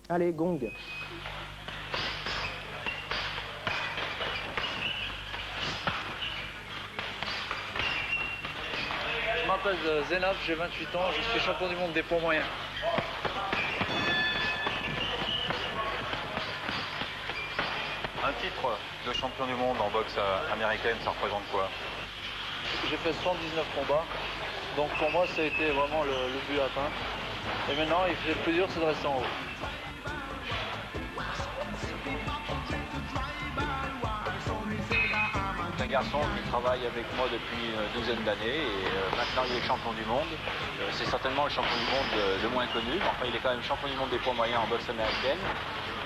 Allez, gong. Je m'appelle Zénab, j'ai 28 ans, je suis champion du monde des poids moyens. Un titre de champion du monde en boxe américaine, ça représente quoi? J'ai fait 79 combats, donc pour moi ça a été vraiment le but atteint. Et maintenant, le plus dur, c'est de rester en haut. C'est un garçon qui travaille avec moi depuis une douzaine d'années et maintenant il est champion du monde. C'est certainement le champion du monde le moins connu, mais enfin il est quand même champion du monde des poids moyens en boxe américaine.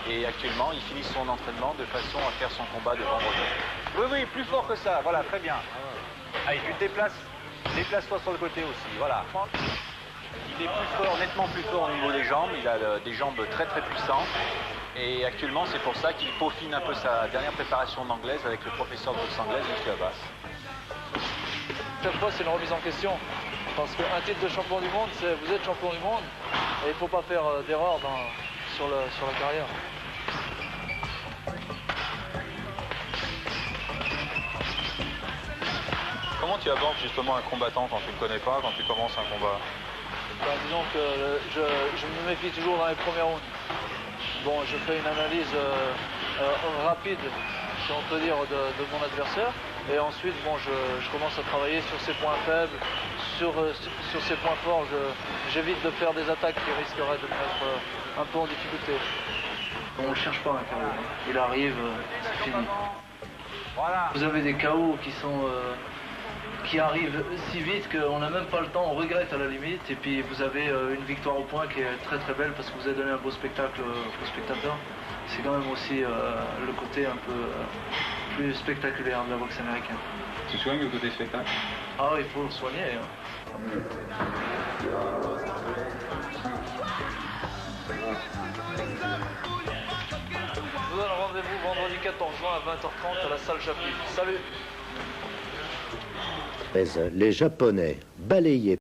Et actuellement, il finit son entraînement de façon à faire son combat de vendredi. Oui, oui, plus fort que ça, voilà, très bien. Allez, tu te déplaces, déplace-toi sur le côté aussi, voilà. Il est plus fort, nettement plus fort au niveau des jambes, il a des jambes très très puissantes. Et actuellement, c'est pour ça qu'il peaufine un peu sa dernière préparation d'anglaise avec le professeur de boxe anglaise, M. Abbas. Chaque fois, c'est une remise en question. Parce qu'un titre de champion du monde, c'est vous êtes champion du monde, et il ne faut pas faire d'erreur sur la carrière. Comment tu abordes justement un combattant quand tu ne le connais pas, quand tu commences un combat? Ben, disons que je me méfie toujours dans les premiers rounds. Bon, je fais une analyse rapide, si on peut dire, de mon adversaire. Et ensuite, bon, je commence à travailler sur ses points faibles, sur ses points forts. J'évite de faire des attaques qui risqueraient de me mettre un peu en difficulté. On ne cherche pas un KO. Il arrive, c'est fini. Voilà. Vous avez des KO qui arrivent si vite qu'on n'a même pas le temps, on regrette à la limite. Et puis vous avez une victoire au point qui est très très belle parce que vous avez donné un beau spectacle aux spectateurs. C'est quand même aussi le côté un peu plus spectaculaire de la boxe américaine. Tu soignes le côté spectacle? Ah, il faut le soigner. Je vous donne rendez-vous vendredi 14 juin à 20h30 à la salle Chapuis. Salut! Les Japonais, balayés